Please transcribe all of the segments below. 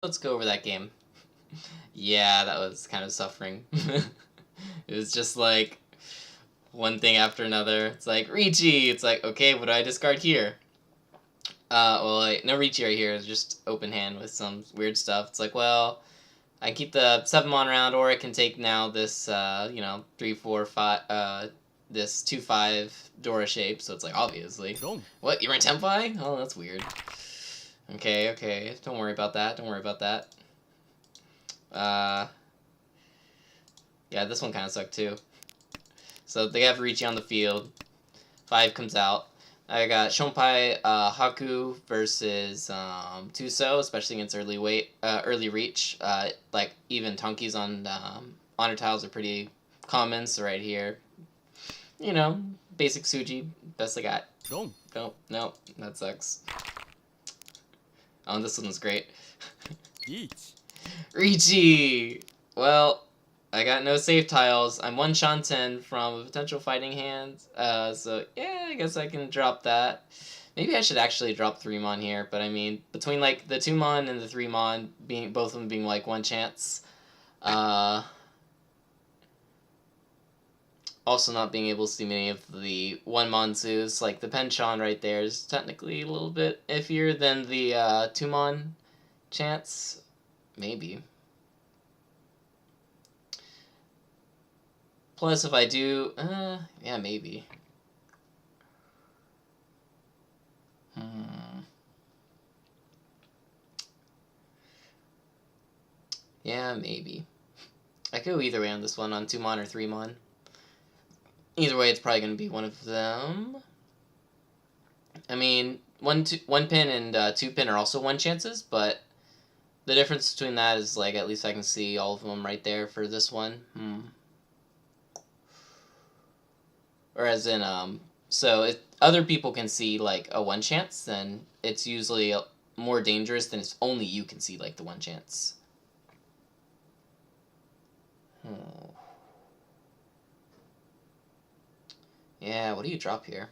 Let's go over that game. Yeah, that was kind of suffering. It was just like one thing after another. It's like Ricci. It's like, okay, what do I discard here? No Ricci right here. It's just open hand with some weird stuff. It's like, well, I can keep the 7-mon around, or I can take now this, 3, 4, 5, this 2/5 Dora shape. So it's like, obviously. What? You're in Tempai? Oh, that's weird. Okay, okay. Don't worry about that. Don't worry about that. Yeah, this one kind of sucked too. So they have Ricci on the field. 5 comes out. I got Shonpai Haku versus Tuso, especially against early reach. Like even Tonkies on honor tiles are pretty common. So right here, basic Suji, best I got. No, that sucks. Oh, this one was great. Ricci! Well, I got no safe tiles. I'm 1 Shanten from a potential fighting hand. So yeah, I guess I can drop that. Maybe I should actually drop 3-mon here, but I mean, between like the 2-mon and the 3-mon, both of them being like 1 chance. Also not being able to see many of the 1-mon Zoos, like the Penchon right there is technically a little bit iffier than the 2-mon chance. Maybe. Plus, if I do, yeah, maybe. Yeah, maybe. I could go either way on this one, on 2-mon or 3-mon. Either way, it's probably going to be one of them. I mean, 1 pin and 2 pin are also 1 chances, but the difference between that is, like, at least I can see all of them right there for this one. Whereas in, so if other people can see, like, a 1 chance, then it's usually more dangerous than if only you can see, like, the 1 chance. Yeah, what do you drop here?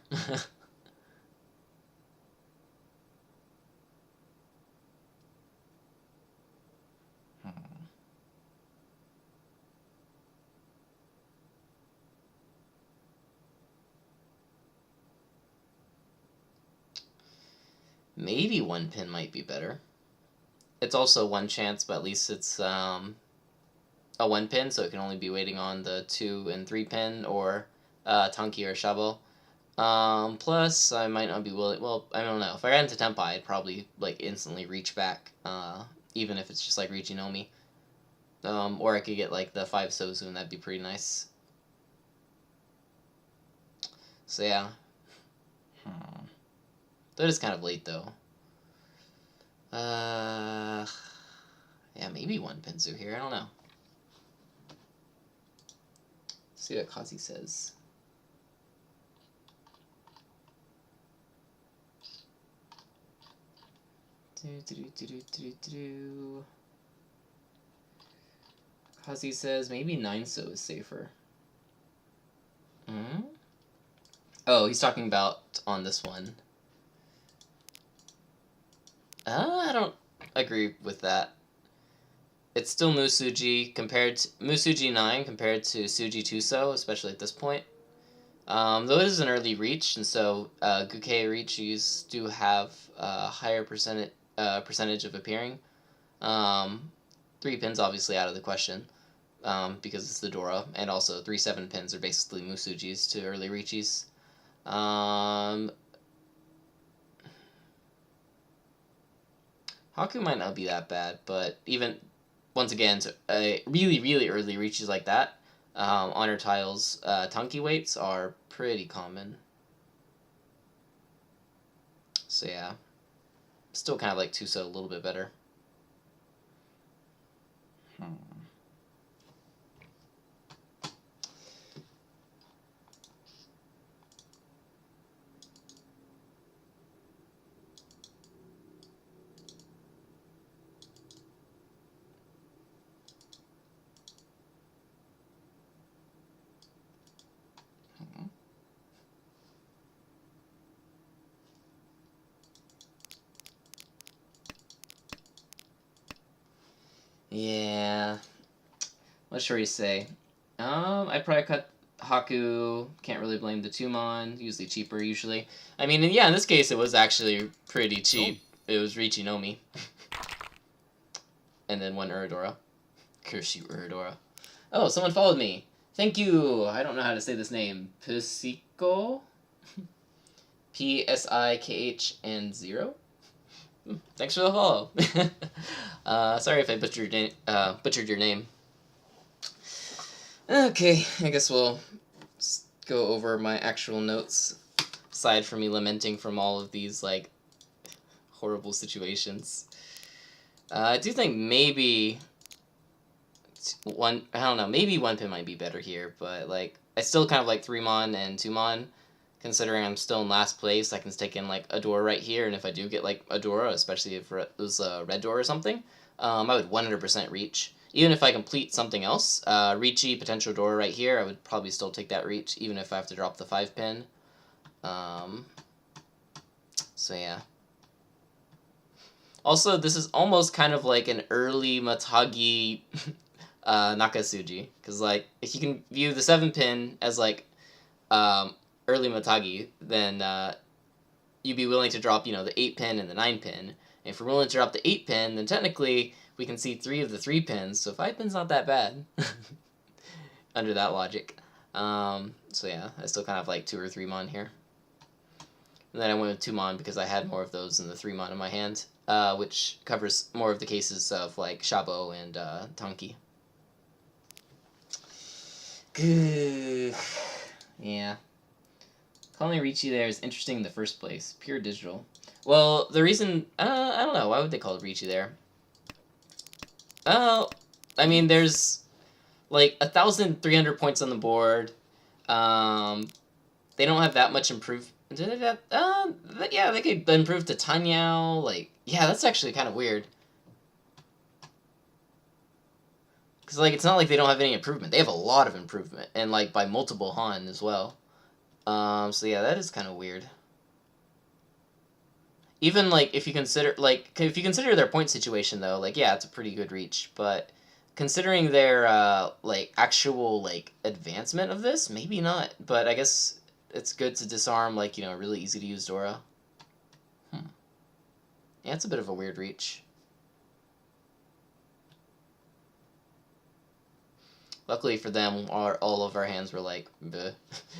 Maybe 1 pin might be better. It's also 1 chance, but at least it's a 1 pin, so it can only be waiting on the 2 and 3 pin, or Tanki or Shabo. Plus, I might not be willing. Well, I don't know. If I ran into Tempai, I'd probably like instantly reach back, even if it's just like reaching Omi. Or I could get like the 5 Sozu, and that'd be pretty nice. So yeah. That is kind of late though. Yeah, maybe 1 Pinzu here. I don't know. See what Kazi says. Kazi says maybe 9-so is safer. Oh, he's talking about on this one. I don't agree with that. It's still Musuji Musuji 9 compared to Suji Tuso, especially at this point. Though it is an early reach, and so Gukkei Richis do have a higher percentage of appearing. 3 pins obviously out of the question, because it's the Dora, and also 3-7 pins are basically Musujis to early Richis. Haku might not be that bad, but even, once again, to really, really early reaches like that, honor tiles, Tanki weights are pretty common. So yeah, still kind of like Tuso a little bit better. Yeah. What should we say? I'd probably cut Haku. Can't really blame the Tumon. Usually cheaper, usually. I mean, yeah, in this case, it was actually pretty cheap. It was Richinomi. And then one Uridora. Curse you, Uridora. Oh, someone followed me. Thank you. I don't know how to say this name. Psico? P-S-I-K-H and 0? Thanks for the follow. Sorry if I butchered your name. Okay, I guess we'll go over my actual notes. Aside from me lamenting from all of these, like, horrible situations. I do think maybe I don't know, maybe one pin might be better here, but, like, I still kind of like 3mon and 2mon. Considering I'm still in last place, I can stick in, like, a door right here, and if I do get, like, a door, especially if it was a red door or something, I would 100% reach. Even if I complete something else, reachy potential door right here, I would probably still take that reach, even if I have to drop the 5 pin. So yeah. Also, this is almost kind of like an early Matagi Nakasuji, because, like, if you can view the 7 pin as, like, early Matagi, then you'd be willing to drop, the 8 pin and the 9 pin. And if we're willing to drop the 8 pin, then technically we can see 3 of the 3 pins, so 5 pin's not that bad under that logic. So yeah, I still kind of like 2 or 3 mon here. And then I went with 2 mon because I had more of those than the 3 mon in my hand, which covers more of the cases of, like, Shabo and Tonki. Yeah. Calling Ricci there is interesting in the first place. Pure digital. Well, the reason... I don't know. Why would they call Ricci there? I mean, there's, like, 1,300 points on the board. They don't have that much improvement. Yeah, they could improve to Tanyao. Like, yeah, that's actually kind of weird. Because, like, it's not like they don't have any improvement. They have a lot of improvement. And, like, by multiple Han as well. So yeah, that is kind of weird. Even, like, if you consider their point situation, though, like, yeah, it's a pretty good reach. But considering their, like, actual, like, advancement of this, maybe not. But I guess it's good to disarm, like, a really easy-to-use Dora. Yeah, it's a bit of a weird reach. Luckily for them, all of our hands were like, bleh.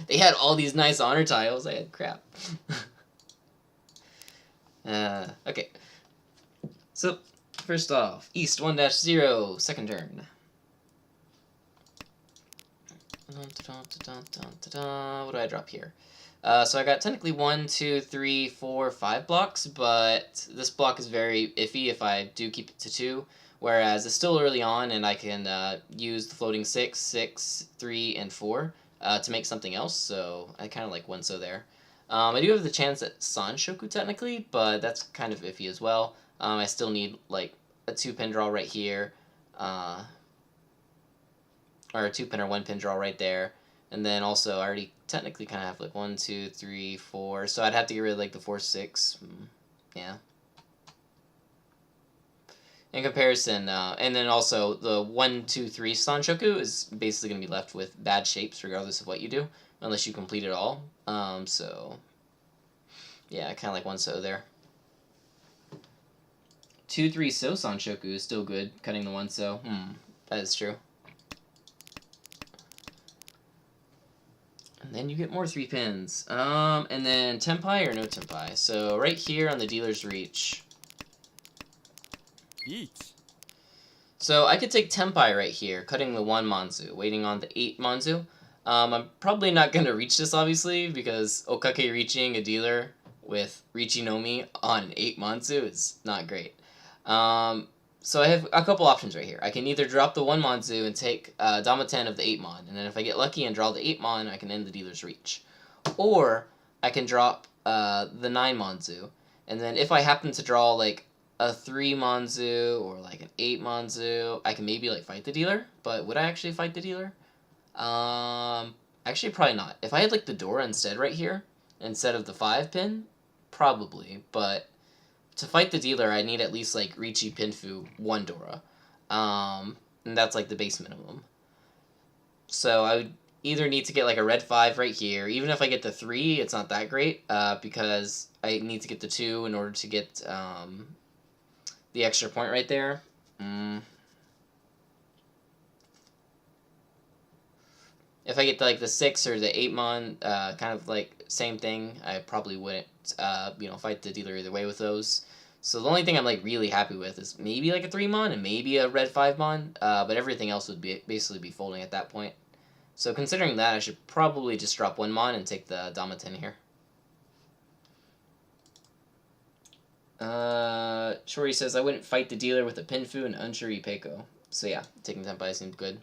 They had all these nice honor tiles. I had crap. Okay. So, first off, East 1-0, second turn. What do I drop here? So I got technically 1, 2, 3, 4, 5 blocks, but this block is very iffy if I do keep it to 2. Whereas it's still early on, and I can use the floating 6, 6, 3, and 4 to make something else, so I kind of like Wenso there. I do have the chance at Sanshoku, technically, but that's kind of iffy as well. I still need, like, a 2-pin draw right here, or a 2-pin or 1-pin draw right there. And then also, I already technically kind of have, like, 1, 2, 3, 4, so I'd have to get rid of, like, the 4, 6, yeah. In comparison, and then also the 1, 2, 3 Sanshoku is basically going to be left with bad shapes regardless of what you do, unless you complete it all. So, yeah, kind of like 1 so there. 2, 3 so Sanshoku is still good, cutting the 1 so. That is true. And then you get more 3 pins. And then Tenpai or no Tenpai. So right here on the dealer's reach. So I could take Tenpai right here, cutting the 1 Manzu, waiting on the 8 Manzu. I'm probably not going to reach this, obviously, because Okake reaching a dealer with Richinomi on an 8 Manzu is not great. So I have a couple options right here. I can either drop the 1 Manzu and take Dama 10 of the 8 Mon, and then if I get lucky and draw the 8 Mon, I can end the dealer's reach. Or I can drop the 9 Manzu, and then if I happen to draw, like, a 3 Manzu or, like, an 8 Manzu, I can maybe, like, fight the dealer. But would I actually fight the dealer? Actually, probably not. If I had, like, the Dora instead right here, instead of the 5 pin, probably. But to fight the dealer, I need at least, like, Richi Pinfu 1 Dora. and that's like the base minimum. So I would either need to get like a red 5 right here. Even if I get the 3, it's not that great because I need to get the 2 in order to get the extra point right there. If I get like the 6 or the 8 mon, kind of like same thing, I probably wouldn't, fight the dealer either way with those. So the only thing I'm like really happy with is maybe like a 3 mon and maybe a red 5 mon, but everything else would basically be folding at that point. So considering that, I should probably just drop 1 mon and take the Dama 10 here. Shori says, I wouldn't fight the dealer with a Pinfu and Unshuri Peiko. So yeah, taking Tenpai seemed good.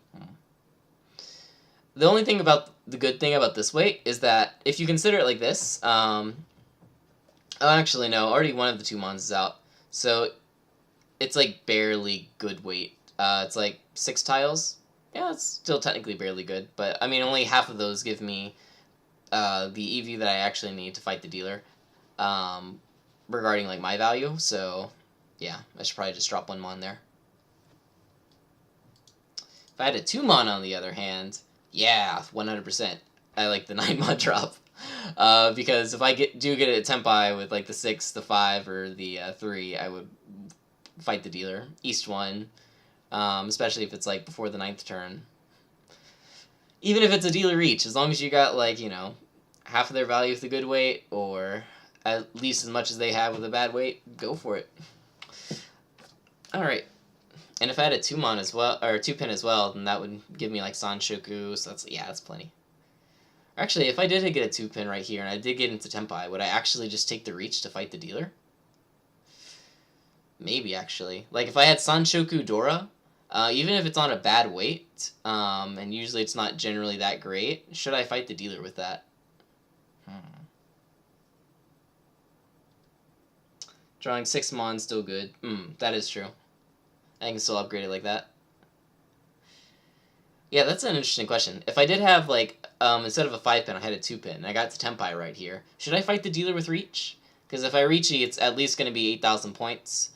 The only thing about the good thing about this weight is that if you consider it like this, oh, actually no, already one of the 2 mons is out, so it's like barely good weight. It's like 6 tiles. Yeah, it's still technically barely good, but I mean only half of those give me the EV that I actually need to fight the dealer, regarding like my value. So yeah, I should probably just drop 1 mon there. If I had a 2 mon on the other hand, yeah, 100%. I like the 9 mon drop. Because if I do get a Tenpai with like the 6, the 5, or the 3, I would fight the dealer. East 1, especially if it's like before the 9th turn. Even if it's a dealer reach, as long as you got like, half of their value with a good weight, or at least as much as they have with a bad weight, go for it. Alright. And if I had a 2 mon as well, or 2 pin as well, then that would give me like Sanshoku, so that's plenty. Actually, if I did get a 2 pin right here and I did get into Tenpai, would I actually just take the reach to fight the dealer? Maybe, actually. Like, if I had Sanshoku Dora, even if it's on a bad weight, and usually it's not generally that great, should I fight the dealer with that? Drawing 6 mon, still good. That is true. I can still upgrade it like that. Yeah, that's an interesting question. If I did have, like, instead of a 5 pin, I had a 2 pin, and I got to Tenpai right here, should I fight the dealer with reach? Because if I reach it, it's at least going to be 8,000 points.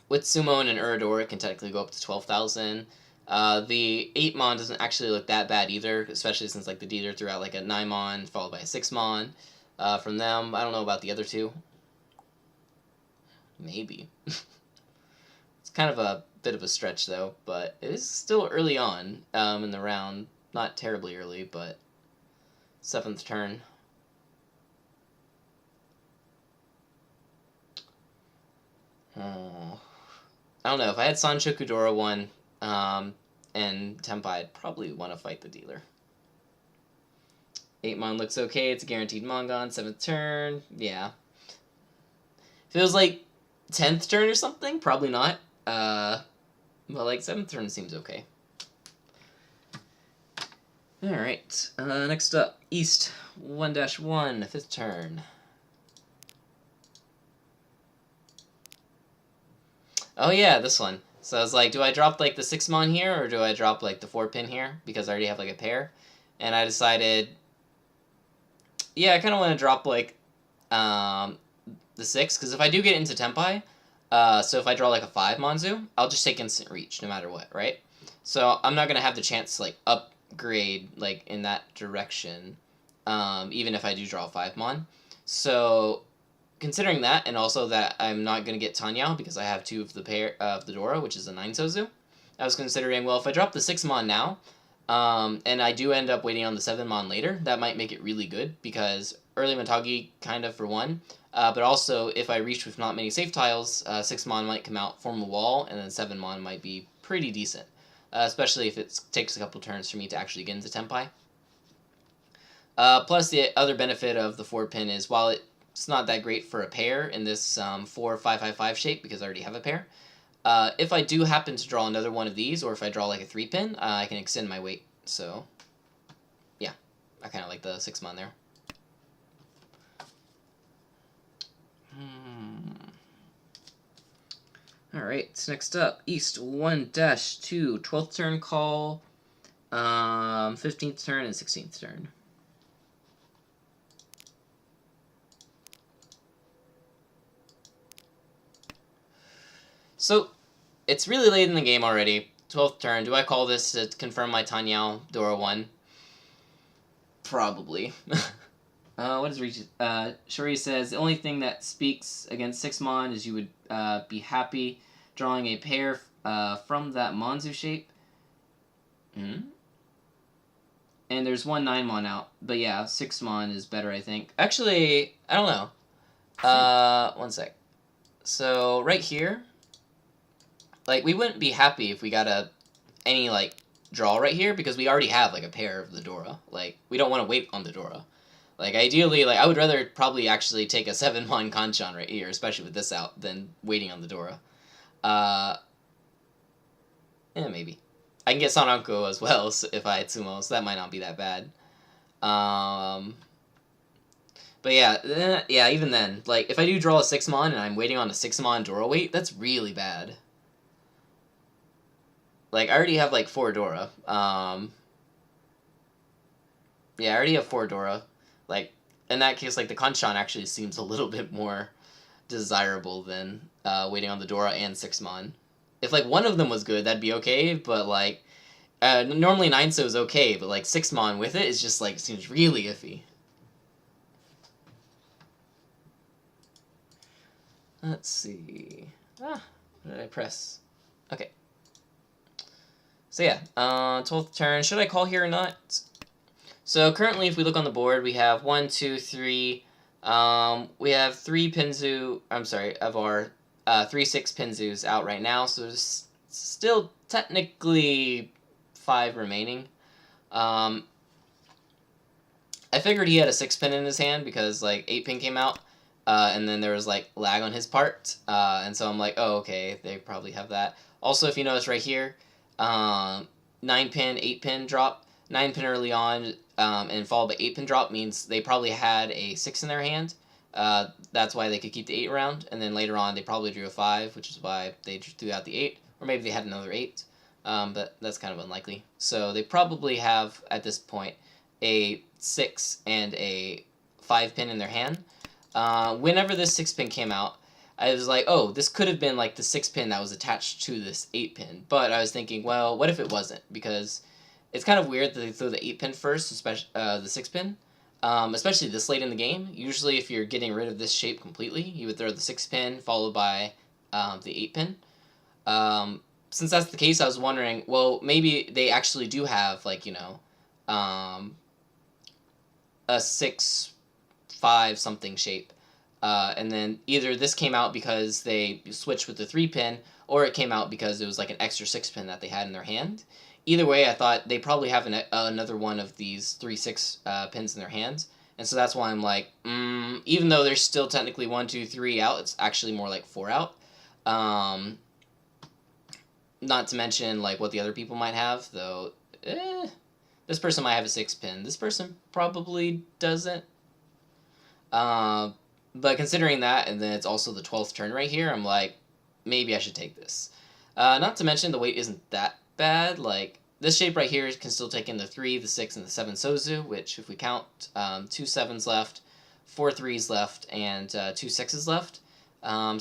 With Summon and Urador, it can technically go up to 12,000. The 8 mon doesn't actually look that bad either, especially since like the dealer threw out like a 9 mon followed by a 6 mon from them. I don't know about the other 2. Maybe. It's kind of a bit of a stretch though, but it is still early on in the round. Not terribly early, but 7th turn. Oh. I don't know. If I had Sanshoku Dora 1 and Tenpai, I'd probably want to fight the dealer. 8 mon looks okay. It's a guaranteed Mongon. 7th turn. Yeah. If it was like 10th turn or something, probably not. But like 7th turn seems okay. Alright. Next up, East 1-1, 5th turn. Oh yeah, this one. So I was like, do I drop like the 6 mon here, or do I drop like the 4 pin here? Because I already have like a pair. And I decided, yeah, I kind of want to drop like the 6, because if I do get into Tenpai, so if I draw like a 5 Monzu, I'll just take instant reach no matter what, right? So I'm not going to have the chance to like upgrade like in that direction, even if I do draw a 5 mon. So considering that, and also that I'm not going to get Tanyao because I have 2 of the pair of the Dora, which is a 9 Sozu, I was considering, well, if I drop the 6 mon now, and I do end up waiting on the 7 mon later, that might make it really good, because early Matagi, kind of, for one, but also, if I reach with not many safe tiles, 6 mon might come out, form a wall, and then 7 mon might be pretty decent, especially if it takes a couple turns for me to actually get into Tenpai. Plus, the other benefit of the 4 pin is, while it's not that great for a pair in this 4-5-5-5 shape, because I already have a pair, if I do happen to draw another one of these, or if I draw like a 3 pin, I can extend my weight. So, yeah, I kind of like the 6 mon there. Alright, next up, East 1-2, 12th turn call, 15th turn, and 16th turn. So, it's really late in the game already. 12th turn. Do I call this to confirm my Tenhou Dora 1? Probably. What is Reach? Shuri says, the only thing that speaks against 6 Mon is you would be happy drawing a pair from that Monzu shape. Hmm? And there's 1 9 Mon out. But yeah, 6 Mon is better, I think. Actually, I don't know. One sec. So, right here, like, we wouldn't be happy if we got any, like, draw right here, because we already have, like, a pair of the Dora. Like, we don't want to wait on the Dora. Like, ideally, like, I would rather probably actually take a 7 Mon Kanchan right here, especially with this out, than waiting on the Dora. Yeah, maybe. I can get Sananko as well if I had Sumo, so that might not be that bad. But yeah, even then, like, if I do draw a 6 Mon and I'm waiting on a 6 Mon Dora wait, that's really bad. Like, I already have, like, 4 Dora. Yeah, I already have 4 Dora. Like, in that case, like, the Kanchan actually seems a little bit more desirable than waiting on the Dora and 6 Mon. If, like, one of them was good, that'd be okay, but, like, normally 9-so is okay, but, like, 6 Mon with it is just, like, seems really iffy. Let's see. What did I press? Okay. So yeah, 12th turn. Should I call here or not? So currently, if we look on the board, we have 1, 2, 3. We have 3 Pinzu. I'm sorry, of our 3/6 Pinzus out right now. So there's still technically 5 remaining. I figured he had a 6-pin in his hand because like 8-pin came out, and then there was like lag on his part, and so I'm like, oh okay, they probably have that. Also, if you notice right here, 9-pin, 8-pin drop. 9-pin early on, and followed by 8-pin drop means they probably had a 6 in their hand. That's why they could keep the 8 around, and then later on they probably drew a 5, which is why they threw out the 8, or maybe they had another 8, but that's kind of unlikely. So they probably have, at this point, a 6 and a 5-pin in their hand. Whenever this 6-pin came out, I was like, oh, this could have been like the 6-pin that was attached to this 8-pin, but I was thinking, well, what if it wasn't? Because it's kind of weird that they throw the 8-pin first, especially the 6-pin, especially this late in the game. Usually, if you're getting rid of this shape completely, you would throw the 6-pin followed by the 8-pin. Since that's the case, I was wondering, well, maybe they actually do have, like, you know, a 6-5 something shape. And then either this came out because they switched with the 3-pin, or it came out because it was like an extra 6-pin that they had in their hand. Either way, I thought they probably have another one of these 3/6 pins in their hands, and so that's why I'm like, even though there's still technically 1, 2, 3 out, it's actually more like 4 out. Not to mention like what the other people might have, though. This person might have a 6-pin. This person probably doesn't. But considering that, and then it's also the 12th turn right here, I'm like, maybe I should take this. Not to mention the weight isn't that bad. Like, this shape right here can still take in the 3, the 6, and the 7 Sozu, which, if we count, 2 7s left, 4 3s left, and 2 6s left.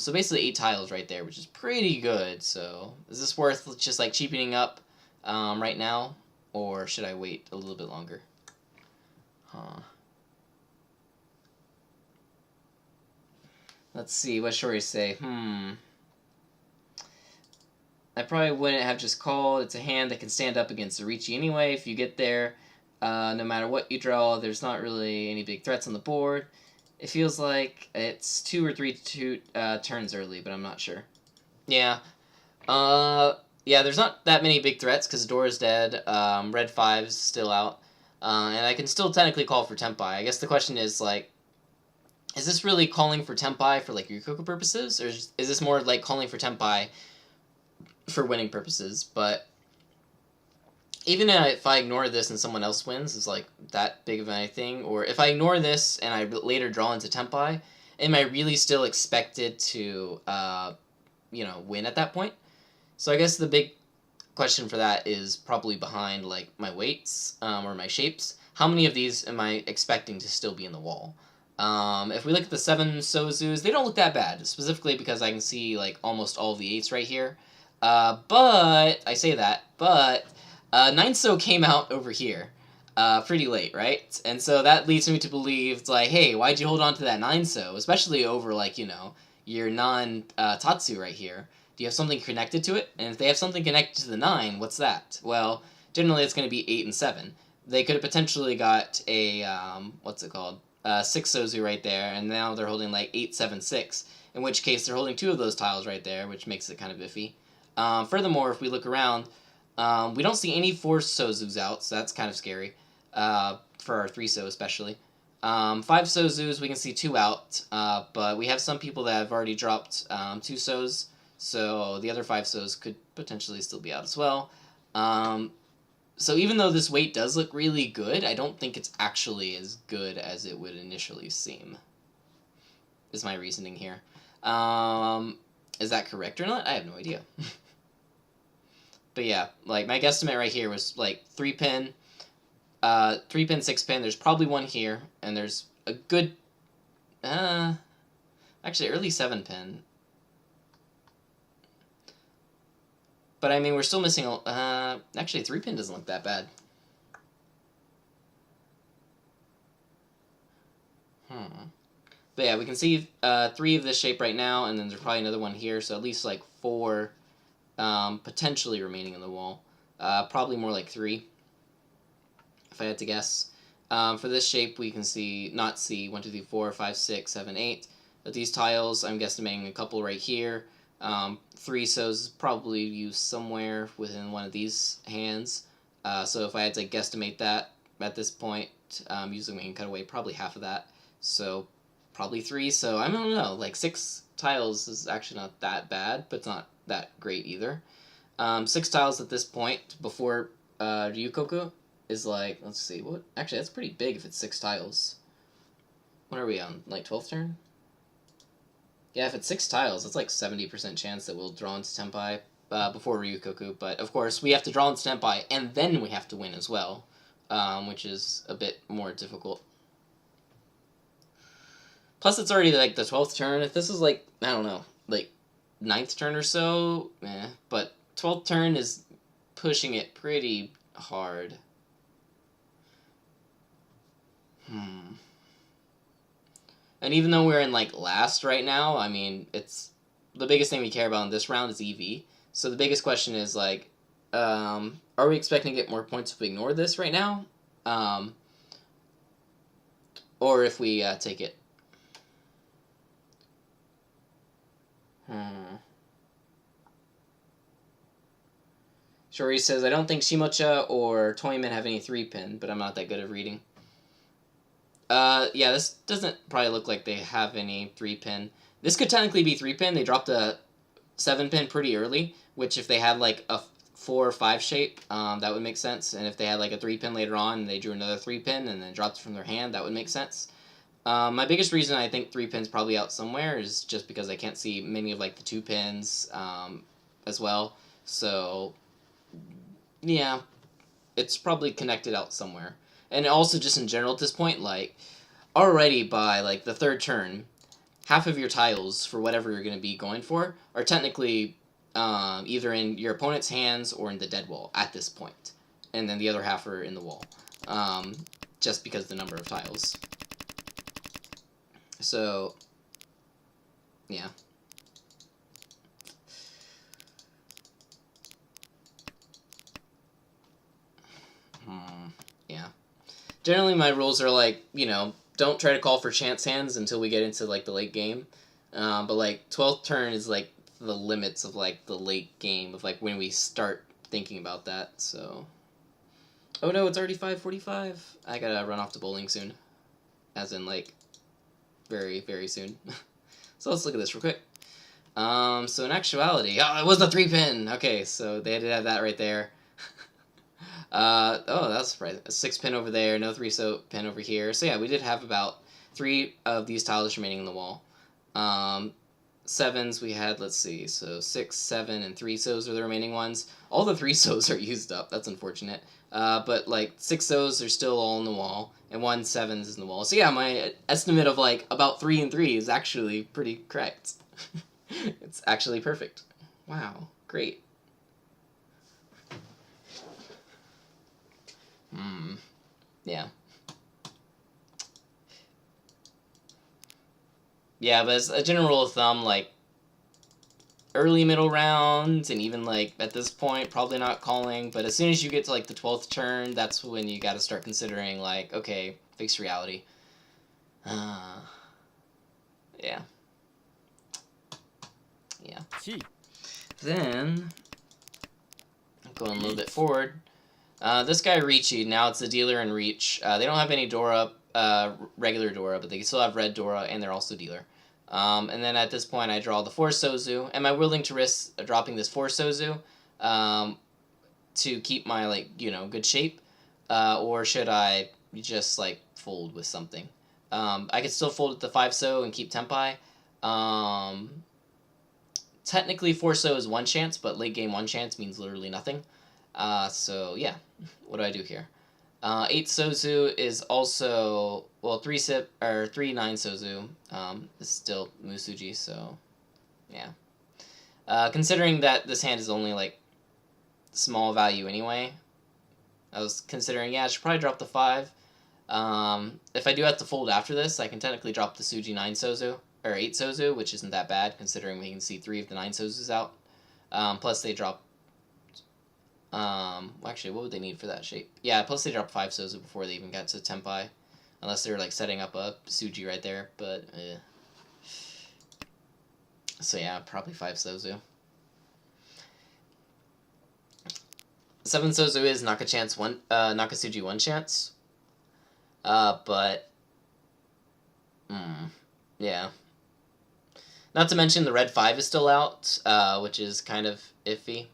So basically 8 tiles right there, which is pretty good. So is this worth just like cheapening up right now, or should I wait a little bit longer? Let's see, what should we say? I probably wouldn't have just called. It's a hand that can stand up against Arichi anyway. If you get there, no matter what you draw, there's not really any big threats on the board. It feels like it's 2 or 3 turns early, but I'm not sure. Yeah. Yeah, there's not that many big threats because Dora's dead. Red 5's still out. And I can still technically call for Tenpai. I guess the question is, like, is this really calling for Tenpai for, like, Ryukoku purposes? Or is this more, like, calling for Tenpai for winning purposes? But even if I ignore this and someone else wins, is like that big of anything? Or if I ignore this and I later draw into Tenpai, am I really still expected to, you know, win at that point? So I guess the big question for that is probably behind like my weights or my shapes. How many of these am I expecting to still be in the wall? If we look at the 7 Sozus, they don't look that bad, specifically because I can see like almost all of the 8s right here. But I say that, but 9 So came out over here pretty late, right? And so that leads me to believe it's like, hey, why'd you hold on to that 9 So, especially over like your non Tatsu right here? Do you have something connected to it? And if they have something connected to the 9, what's that? Well, generally it's going to be 8 and 7. They could have potentially got a what's it called? 6 Sozu right there, and now they're holding like 8, 7, 6. In which case they're holding 2 of those tiles right there, which makes it kind of iffy. Furthermore, if we look around, we don't see any 4 Sozus out, so that's kind of scary for our 3 So especially. 5 Sozus, we can see 2 out, but we have some people that have already dropped 2 Sos, so the other 5 Sos could potentially still be out as well. So even though this weight does look really good, I don't think it's actually as good as it would initially seem, is my reasoning here. Is that correct or not? I have no idea. But yeah, like my guesstimate right here was like 3 pin, 3 pin, 6 pin. There's probably one here, and there's a good, actually early 7 pin. But I mean, we're still missing, actually 3 pin doesn't look that bad. But yeah, we can see 3 of this shape right now, and then there's probably another one here, so at least like 4 potentially remaining in the wall. Probably more like 3, if I had to guess. For this shape, we can not see 1, 2, 3, 4, 5, 6, 7, 8. But these tiles, I'm guesstimating a couple right here. 3 So's is probably used somewhere within one of these hands. So if I had to guesstimate that at this point, usually we can cut away probably half of that. So probably 3. So I don't know, like 6 tiles is actually not that bad, but it's not that great either. 6 tiles at this point before Ryukoku is like, let's see, what? Actually, that's pretty big if it's 6 tiles. What are we on? Like 12th turn? Yeah, if it's 6 tiles, it's like 70% chance that we'll draw into Tenpai before Ryukoku. But of course, we have to draw into Tenpai, and then we have to win as well, which is a bit more difficult. Plus, it's already like the 12th turn. If this is like, I don't know, like 9th turn or so, but 12th turn is pushing it pretty hard. And even though we're in like last right now, I mean, it's the biggest thing we care about in this round is EV. So the biggest question is like, are we expecting to get more points if we ignore this right now, or if we take it? Shori says, I don't think Shimocha or Toyman have any 3 pin, but I'm not that good at reading. Yeah, this doesn't probably look like they have any 3 pin. This could technically be 3 pin. They dropped a 7 pin pretty early, which if they had like a 4 or 5 shape, that would make sense. And if they had like a 3 pin later on and they drew another 3 pin and then dropped it from their hand, that would make sense. My biggest reason I think 3 pin's probably out somewhere is just because I can't see many of like the 2 pins as well. So yeah, it's probably connected out somewhere. And also just in general at this point, like, already by, like, the 3rd turn, half of your tiles for whatever you're going to be going for are technically either in your opponent's hands or in the dead wall at this point. And then the other half are in the wall, just because of the number of tiles. So, yeah. Yeah. Generally, my rules are like, don't try to call for chance hands until we get into like the late game. But like 12th turn is like the limits of like the late game of like when we start thinking about that. So, oh no, it's already 5:45. I gotta run off to bowling soon, as in like very very soon. So let's look at this real quick. So in actuality, it was the 3 pin. Okay, so they did have that right there. Oh, that's surprising. A 6 pin over there, no 3 So pin over here. So yeah, we did have about 3 of these tiles remaining in the wall. sevens, we had, let's see, so 6, 7, and 3 so's are the remaining ones. All the 3 so's are used up. That's unfortunate. But, like, 6 so's are still all in the wall, and 1 sevens is in the wall. So, yeah, my estimate of, like, about 3 and 3 is actually pretty correct. It's actually perfect. Wow, great. Yeah. Yeah, but as a general rule of thumb, like, early middle rounds, and even, like, at this point, probably not calling, but as soon as you get to, like, the 12th turn, that's when you gotta start considering, like, okay, fixed reality. Yeah. Yeah. Then, going a little bit forward, this guy, Ricci, now it's the dealer and Reach. They don't have any Dora, regular Dora, but they still have red Dora, and they're also dealer. And then at this point, I draw the 4 Sozu. Am I willing to risk dropping this 4 Sozu to keep my, like, you know, good shape? Or should I just, like, fold with something? I could still fold with the 5 So and keep Tempai. Technically, 4 So is 1 chance, but late game 1 chance means literally nothing. So, yeah. What do I do here? 8 Sozu is also, well, 3 Sip, or 3 9 Sozu, is still Musuji, so, yeah. Considering that this hand is only, like, small value anyway, I was considering, yeah, I should probably drop the 5. If I do have to fold after this, I can technically drop the Suji 9 Sozu, or 8 Sozu, which isn't that bad, considering we can see 3 of the 9 Sozus out. Plus they drop... actually, what would they need for that shape? Yeah, plus they dropped 5 Sozu before they even got to Tempai. Unless they were, like, setting up a Suji right there, but, So, yeah, probably 5 Sozu. 7 Sozu is Nakasuji 1 chance. But... yeah. Not to mention the red 5 is still out, which is kind of iffy.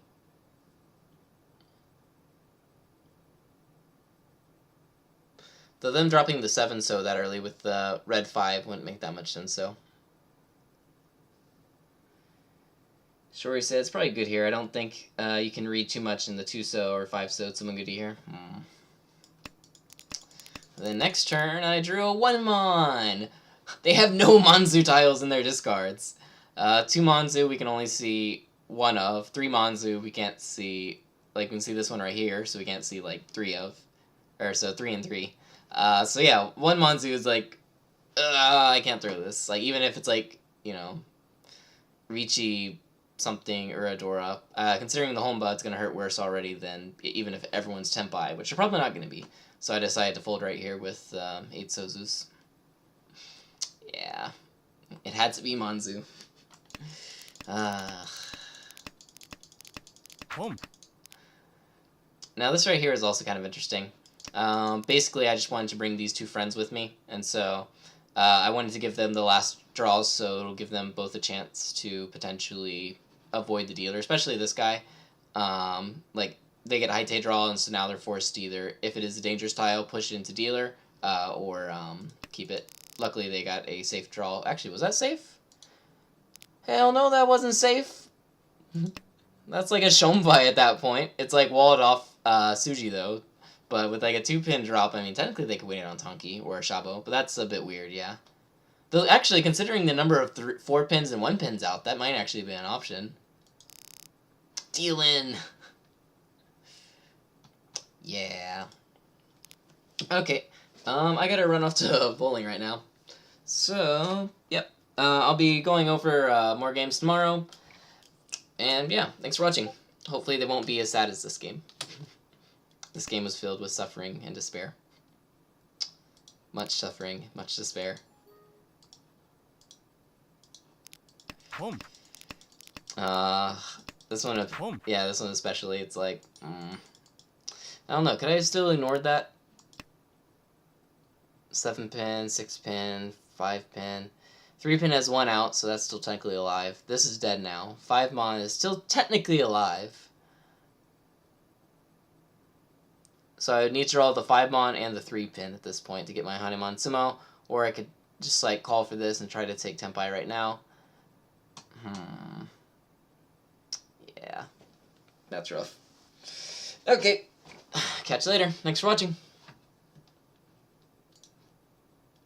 Though them dropping the 7 So that early with the red 5 wouldn't make that much sense, so. Shori says, it's probably good here. I don't think you can read too much in the 2 So or 5 So. It's someone good here. The next turn, I drew a 1-mon! They have no Manzu tiles in their discards. 2 Manzu we can only see 1 of. 3 Manzu we can't see, like, we can see this one right here, so we can't see, like, 3 of. Or, so 3 and 3. So yeah, 1 Manzu is like, I can't throw this. Like, even if it's like, you know, Ricci something or Adora, considering the home bud's gonna hurt worse already than even if everyone's Tempai, which are probably not gonna be. So I decided to fold right here with 8 Sozus. Yeah, it had to be Manzu. Now this right here is also kind of interesting. Basically, I just wanted to bring these 2 friends with me, and so I wanted to give them the last draws, so it'll give them both a chance to potentially avoid the dealer, especially this guy. Like, they get Haite draw, and so now they're forced to either, if it is a dangerous tile, push it into dealer, or keep it. Luckily, they got a safe draw. Actually, was that safe? Hell no, that wasn't safe! That's like a Shombai at that point. It's like walled off Suji, though. But with like a 2-pin drop, I mean, technically they could win it on Tonki or a Shabo, but that's a bit weird, yeah. Though, actually, considering the number of 4 pins and 1 pins out, that might actually be an option. Dealin'! Yeah. Okay. I gotta run off to bowling right now. So, yep. I'll be going over more games tomorrow. And yeah, thanks for watching. Hopefully they won't be as sad as this game. This game was filled with suffering and despair. Much suffering, much despair. Home. This one, yeah, this one especially, it's like, I don't know, could I still ignore that? 7-pin, 6-pin, 5-pin. 3-pin has 1 out, so that's still technically alive. This is dead now. 5-mon is still technically alive. So I would need to draw the 5-mon and the 3-pin at this point to get my Hanemon Sumo, or I could just, like, call for this and try to take Tempai right now. Yeah. That's rough. Okay. Catch you later. Thanks for watching.